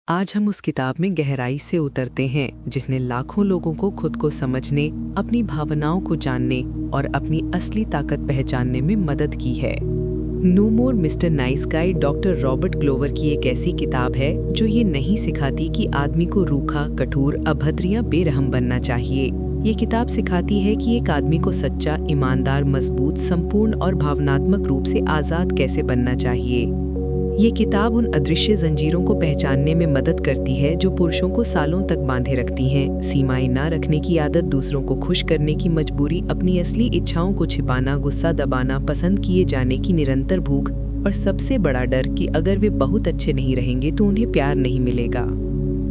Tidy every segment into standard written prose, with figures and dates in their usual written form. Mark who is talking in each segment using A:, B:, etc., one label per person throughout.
A: आज हम उस किताब में गहराई से उतरते हैं जिसने लाखों लोगों को खुद को समझने, अपनी भावनाओं को जानने और अपनी असली ताकत पहचानने में मदद की है। No more mister nice guy doctor Robert Glover की एक ऐसी किताब है जो ये नहीं सिखाती कि आदमी को रूखा, कठोर, अभद्र या बेरहम बनना चाहिए। ये किताब सिखाती है कि एक आदमी को सच्चा, ईमानदार, मजबूत, संपूर्ण और भावनात्मक रूप से आज़ाद कैसे बनना चाहिए। ये किताब उन अदृश्य जंजीरों को पहचानने में मदद करती है जो पुरुषों को सालों तक बांधे रखती हैं। सीमाएं ना रखने की आदत, दूसरों को खुश करने की मजबूरी, अपनी असली इच्छाओं को छिपाना, गुस्सा दबाना, पसंद किए जाने की निरंतर भूख और सबसे बड़ा डर कि अगर वे बहुत अच्छे नहीं रहेंगे तो उन्हें प्यार नहीं मिलेगा।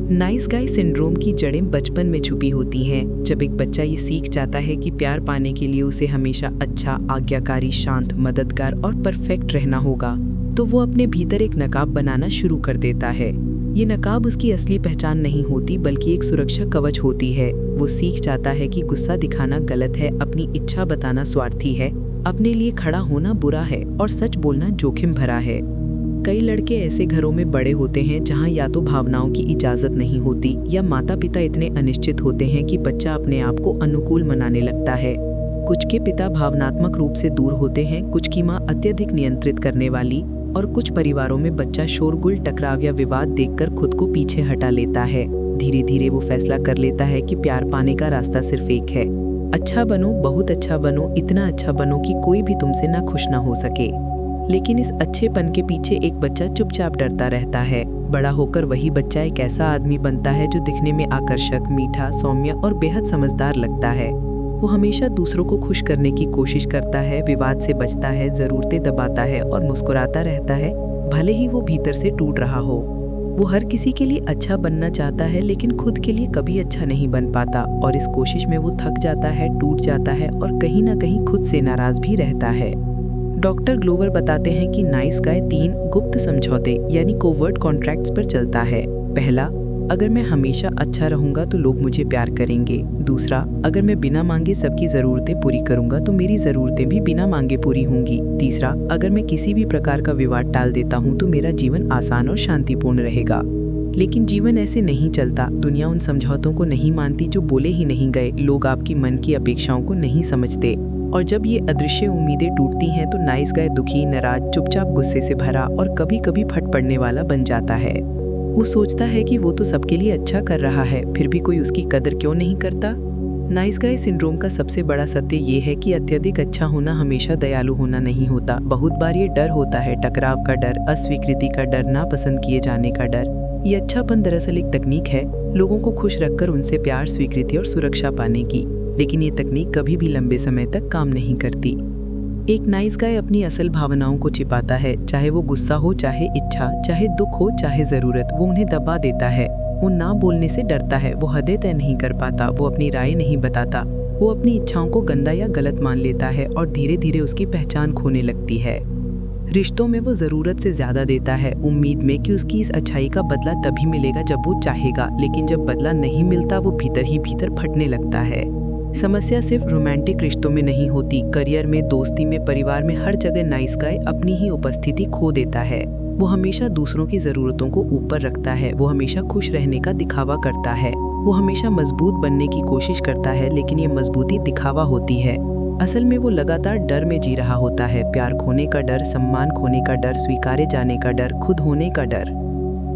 A: नाइस गाय सिंड्रोम की जड़ें बचपन में छुपी होती हैं। जब एक बच्चा ये सीख जाता है कि प्यार पाने के लिए उसे हमेशा अच्छा, आज्ञाकारी, शांत, मददगार और परफेक्ट रहना होगा, तो वो अपने भीतर एक नकाब बनाना शुरू कर देता है। ये नकाब उसकी असली पहचान नहीं होती बल्कि एक सुरक्षा कवच होती है। वो सीख जाता है कि गुस्सा दिखाना गलत है, अपनी इच्छा बताना स्वार्थी है, अपने लिए खड़ा होना बुरा है और सच बोलना जोखिम भरा है। कई लड़के ऐसे घरों में बड़े होते हैं जहां या तो भावनाओं की इजाजत नहीं होती या माता पिता इतने अनिश्चित होते हैं कि बच्चा अपने आप को अनुकूल मनाने लगता है। कुछ के पिता भावनात्मक रूप से दूर होते हैं, कुछ की माँ अत्यधिक नियंत्रित करने वाली, और कुछ परिवारों में बच्चा शोरगुल, टकराव या विवाद देखकर खुद को पीछे हटा लेता है। धीरे धीरे वो फैसला कर लेता है कि प्यार पाने का रास्ता सिर्फ एक है, अच्छा बनो, बहुत अच्छा बनो, इतना अच्छा बनो कि कोई भी तुमसे ना खुश ना हो सके। लेकिन इस अच्छेपन के पीछे एक बच्चा चुपचाप डरता रहता है। बड़ा होकर वही बच्चा एक ऐसा आदमी बनता है जो दिखने में आकर्षक, मीठा, सौम्य और बेहद समझदार लगता है। वो हमेशा दूसरों को खुश करने की कोशिश करता है, विवाद से बचता है, ज़रूरतें दबाता है और मुस्कुराता रहता है, भले ही वो भीतर से टूट रहा हो। वो हर किसी के लिए अच्छा बनना चाहता है लेकिन खुद के लिए कभी अच्छा नहीं बन पाता, और इस कोशिश में वो थक जाता है, टूट जाता है और कहीं ना कहीं खुद से नाराज भी रहता है। डॉक्टर ग्लोवर बताते हैं कि नाइस गाय 3 गुप्त समझौते यानी कोवर्ट कॉन्ट्रैक्ट्स पर चलता है। पहला, अगर मैं हमेशा अच्छा रहूंगा तो लोग मुझे प्यार करेंगे। दूसरा, अगर मैं बिना मांगे सबकी ज़रूरतें पूरी करूंगा तो मेरी ज़रूरतें भी बिना मांगे पूरी होंगी। तीसरा, अगर मैं किसी भी प्रकार का विवाद टाल देता हूं तो मेरा जीवन आसान और शांतिपूर्ण रहेगा। लेकिन जीवन ऐसे नहीं चलता। दुनिया उन समझौतों को नहीं मानती जो बोले ही नहीं गए। लोग आपकी मन की अपेक्षाओं को नहीं समझते, और जब ये अदृश्य उम्मीदें टूटती हैं तो नाइस गाय दुखी, नाराज, चुपचाप, गुस्से से भरा और कभी कभी फट पड़ने वाला बन जाता है। वो सोचता है कि वो तो सबके लिए अच्छा कर रहा है, फिर भी कोई उसकी कदर क्यों नहीं करता। नाइस गाय सिंड्रोम का सबसे बड़ा सत्य ये है कि अत्यधिक अच्छा होना हमेशा दयालु होना नहीं होता। बहुत बार ये डर होता है, टकराव का डर, अस्वीकृति का डर, नापसंद किए जाने का डर। ये अच्छापन दरअसल एक तकनीक है लोगों को खुश रखकर उनसे प्यार, स्वीकृति और सुरक्षा पाने की, लेकिन ये तकनीक कभी भी लंबे समय तक काम नहीं करती। एक नाइस गाय अपनी असल भावनाओं को छिपाता है, चाहे वो गुस्सा हो, चाहे इच्छा, चाहे दुख हो, चाहे ज़रूरत, वो उन्हें दबा देता है। वो ना बोलने से डरता है, वो हदें तय नहीं कर पाता, वो अपनी राय नहीं बताता, वो अपनी इच्छाओं को गंदा या गलत मान लेता है और धीरे धीरे उसकी पहचान खोने लगती है। रिश्तों में वो ज़रूरत से ज़्यादा देता है, उम्मीद में कि उसकी इस अच्छाई का बदला तभी मिलेगा जब वो चाहेगा, लेकिन जब बदला नहीं मिलता वो भीतर ही भीतर फटने लगता है। समस्या सिर्फ रोमांटिक रिश्तों में नहीं होती, करियर में, दोस्ती में, परिवार में, हर जगह नाइस गाय अपनी ही उपस्थिति खो देता है। वो हमेशा दूसरों की ज़रूरतों को ऊपर रखता है, वो हमेशा खुश रहने का दिखावा करता है, वो हमेशा मजबूत बनने की कोशिश करता है, लेकिन ये मजबूती दिखावा होती है। असल में वो लगातार डर में जी रहा होता है, प्यार खोने का डर, सम्मान खोने का डर, स्वीकारे जाने का डर, खुद होने का डर।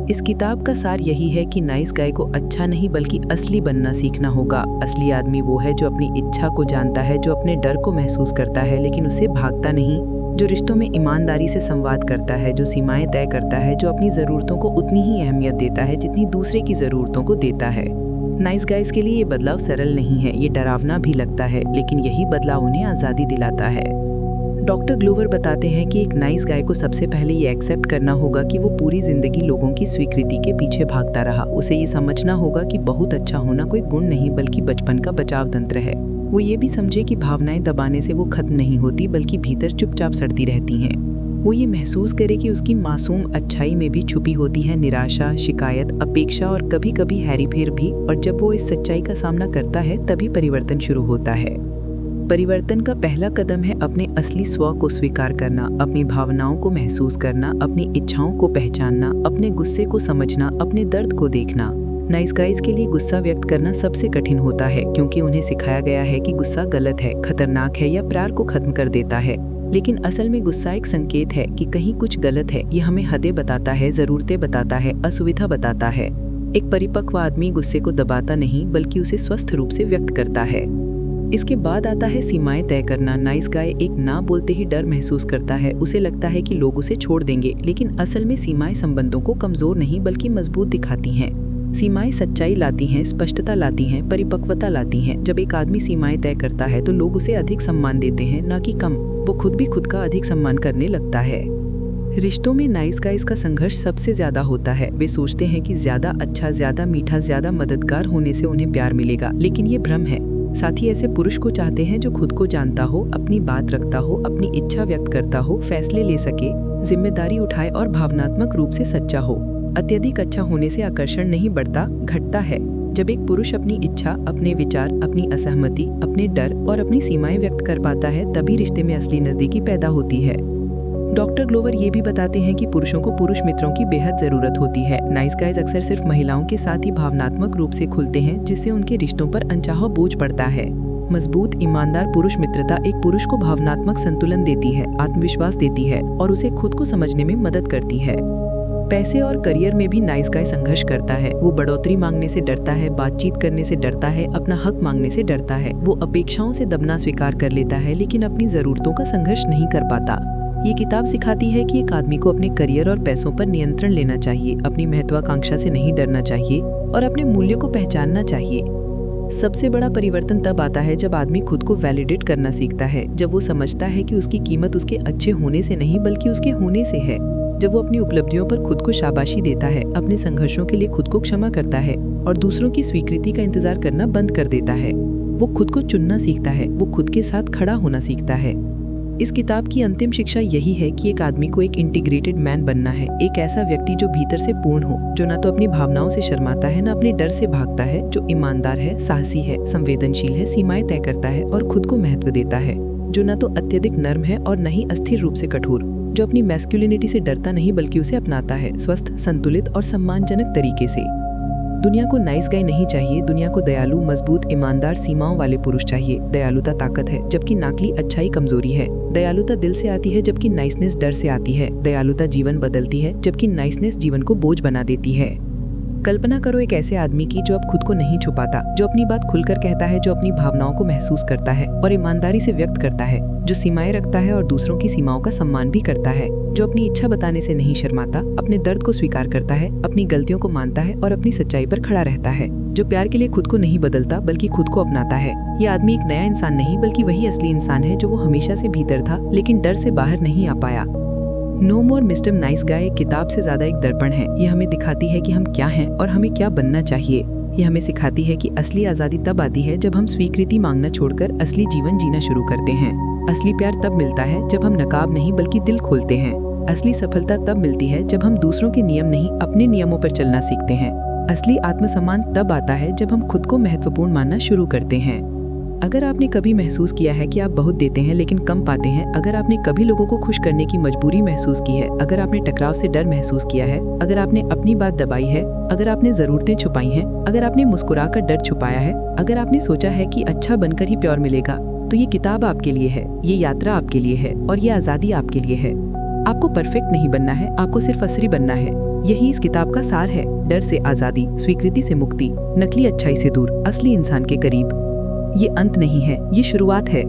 A: इस किताब का सार यही है कि नाइस गाय को अच्छा नहीं बल्कि असली बनना सीखना होगा। असली आदमी वो है जो अपनी इच्छा को जानता है, जो अपने डर को महसूस करता है लेकिन उससे भागता नहीं, जो रिश्तों में ईमानदारी से संवाद करता है, जो सीमाएं तय करता है, जो अपनी ज़रूरतों को उतनी ही अहमियत देता है जितनी दूसरे की ज़रूरतों को देता है। नाइस गाइज के लिए ये बदलाव सरल नहीं है, ये डरावना भी लगता है, लेकिन यही बदलाव उन्हें आज़ादी दिलाता है। डॉक्टर ग्लोवर बताते हैं कि एक नाइस गाय को सबसे पहले ये एक्सेप्ट करना होगा कि वो पूरी जिंदगी लोगों की स्वीकृति के पीछे भागता रहा। उसे ये समझना होगा कि बहुत अच्छा होना कोई गुण नहीं बल्कि बचपन का बचाव तंत्र है। वो ये भी समझे कि भावनाएं दबाने से वो खत्म नहीं होती बल्कि भीतर चुपचाप सड़ती रहती हैं। वो ये महसूस करे कि उसकी मासूम अच्छाई में भी छुपी होती है निराशा, शिकायत, अपेक्षा और कभी कभी हेरीफेर भी, और जब वो इस सच्चाई का सामना करता है तभी परिवर्तन शुरू होता है। परिवर्तन का पहला कदम है अपने असली स्व को स्वीकार करना, अपनी भावनाओं को महसूस करना, अपनी इच्छाओं को पहचानना, अपने गुस्से को समझना, अपने दर्द को देखना। नाइस गाइज के लिए गुस्सा व्यक्त करना सबसे कठिन होता है, क्योंकि उन्हें सिखाया गया है कि गुस्सा गलत है, खतरनाक है या प्यार को खत्म कर देता है। लेकिन असल में गुस्सा एक संकेत है कि कहीं कुछ गलत है। यह हमें हदें बताता है, जरूरतें बताता है, असुविधा बताता है। एक परिपक्व आदमी गुस्से को दबाता नहीं, बल्कि उसे स्वस्थ रूप से व्यक्त करता है। इसके बाद आता है सीमाएं तय करना। नाइस गाय एक ना बोलते ही डर महसूस करता है। उसे लगता है कि लोग उसे छोड़ देंगे, लेकिन असल में सीमाएं संबंधों को कमजोर नहीं बल्कि मजबूत दिखाती हैं। सीमाएं सच्चाई लाती हैं, स्पष्टता लाती हैं, परिपक्वता लाती हैं। जब एक आदमी सीमाएं तय करता है तो लोग उसे अधिक सम्मान देते हैं, न कि कम। वो खुद भी खुद का अधिक सम्मान करने लगता है। रिश्तों में नाइस गाइज का संघर्ष सबसे ज्यादा होता है। वे सोचते हैं कि ज्यादा अच्छा, ज्यादा मीठा, ज्यादा मददगार होने से उन्हें प्यार मिलेगा, लेकिन ये भ्रम है। साथ ही ऐसे पुरुष को चाहते हैं जो खुद को जानता हो, अपनी बात रखता हो, अपनी इच्छा व्यक्त करता हो, फैसले ले सके, जिम्मेदारी उठाए और भावनात्मक रूप से सच्चा हो। अत्यधिक अच्छा होने से आकर्षण नहीं बढ़ता, घटता है। जब एक पुरुष अपनी इच्छा, अपने विचार, अपनी असहमति, अपने डर और अपनी सीमाएं व्यक्त कर पाता है, तभी रिश्ते में असली नजदीकी पैदा होती है। डॉक्टर ग्लोवर ये भी बताते हैं कि पुरुषों को पुरुष मित्रों की बेहद जरूरत होती है। नाइस गाइज अक्सर सिर्फ महिलाओं के साथ ही भावनात्मक रूप से खुलते हैं, जिससे उनके रिश्तों पर अनचाहा बोझ पड़ता है। मजबूत, ईमानदार पुरुष मित्रता एक पुरुष को भावनात्मक संतुलन देती है, आत्मविश्वास देती है और उसे खुद को समझने में मदद करती है। पैसे और करियर में भी नाइस गाय संघर्ष करता है। वो बढ़ोतरी मांगने से डरता है, बातचीत करने से डरता है, अपना हक मांगने से डरता है। वो अपेक्षाओं से दबना स्वीकार कर लेता है, लेकिन अपनी जरूरतों का संघर्ष नहीं कर पाता। ये किताब सिखाती है कि एक आदमी को अपने करियर और पैसों पर नियंत्रण लेना चाहिए, अपनी महत्वाकांक्षा से नहीं डरना चाहिए और अपने मूल्यों को पहचानना चाहिए। सबसे बड़ा परिवर्तन तब आता है जब आदमी खुद को वैलिडेट करना सीखता है, जब वो समझता है कि उसकी कीमत उसके अच्छे होने से नहीं बल्कि उसके होने से है। जब वो अपनी उपलब्धियों पर खुद को शाबाशी देता है, अपने संघर्षों के लिए खुद को क्षमा करता है और दूसरों की स्वीकृति का इंतजार करना बंद कर देता है। वो खुद को चुनना सीखता है, वो खुद के साथ खड़ा होना सीखता है। इस किताब की अंतिम शिक्षा यही है कि एक आदमी को एक इंटीग्रेटेड मैन बनना है, एक ऐसा व्यक्ति जो भीतर से पूर्ण हो, जो न तो अपनी भावनाओं से शर्माता है, न अपने डर से भागता है, जो ईमानदार है, साहसी है, संवेदनशील है, सीमाएं तय करता है और खुद को महत्व देता है, जो न तो अत्यधिक नर्म है और न ही अस्थिर रूप से कठोर, जो अपनी मैस्कुलिनिटी से डरता नहीं बल्कि उसे अपनाता है, स्वस्थ, संतुलित और सम्मानजनक तरीके से। दुनिया को नाइस गाय नहीं चाहिए, दुनिया को दयालु, मजबूत, ईमानदार, सीमाओं वाले पुरुष चाहिए। दयालुता ताकत है, जबकि नाकली अच्छाई कमजोरी है। दयालुता दिल से आती है, जबकि नाइसनेस डर से आती है। दयालुता जीवन बदलती है, जबकि नाइसनेस जीवन को बोझ बना देती है। कल्पना करो एक ऐसे आदमी की जो अब खुद को नहीं छुपाता, जो अपनी बात खुलकर कहता है, जो अपनी भावनाओं को महसूस करता है और ईमानदारी से व्यक्त करता है, जो सीमाएं रखता है और दूसरों की सीमाओं का सम्मान भी करता है, जो अपनी इच्छा बताने से नहीं शर्माता, अपने दर्द को स्वीकार करता है, अपनी गलतियों को मानता है और अपनी सच्चाई पर खड़ा रहता है, जो प्यार के लिए खुद को नहीं बदलता बल्कि खुद को अपनाता है। ये आदमी एक नया इंसान नहीं बल्कि वही असली इंसान है जो वो हमेशा से भीतर था, लेकिन डर से बाहर नहीं आ पाया। नो मोर मिस्टर नाइस गाय एक किताब से ज्यादा एक दर्पण है। ये हमें दिखाती है कि हम क्या हैं और हमें क्या बनना चाहिए। ये हमें सिखाती है कि असली आजादी तब आती है जब हम स्वीकृति मांगना छोड़कर असली जीवन जीना शुरू करते हैं। असली प्यार तब मिलता है जब हम नकाब नहीं बल्कि दिल खोलते हैं। असली सफलता तब मिलती है जब हम दूसरों के नियम नहीं अपने नियमों पर चलना सीखते हैं। असली आत्मसम्मान तब आता है जब हम खुद को महत्वपूर्ण मानना शुरू करते हैं। अगर आपने कभी महसूस किया है कि आप बहुत देते हैं लेकिन कम पाते हैं, अगर आपने कभी लोगों को खुश करने की मजबूरी महसूस की है, अगर आपने टकराव से डर महसूस किया है, अगर आपने अपनी बात दबाई है, अगर आपने जरूरतें छुपाई हैं, अगर आपने मुस्कुराकर डर छुपाया है, अगर आपने सोचा है कि अच्छा बनकर ही प्यार मिलेगा, तो ये किताब आपके लिए है, ये यात्रा आपके लिए है और ये आज़ादी आपके लिए है। आपको परफेक्ट नहीं बनना है, आपको सिर्फ असली बनना है। यही इस किताब का सार है। डर से आज़ादी, स्वीकृति से मुक्ति, नकली अच्छाई से दूर, असली इंसान के करीब। ये अंत नहीं है, ये शुरुआत है।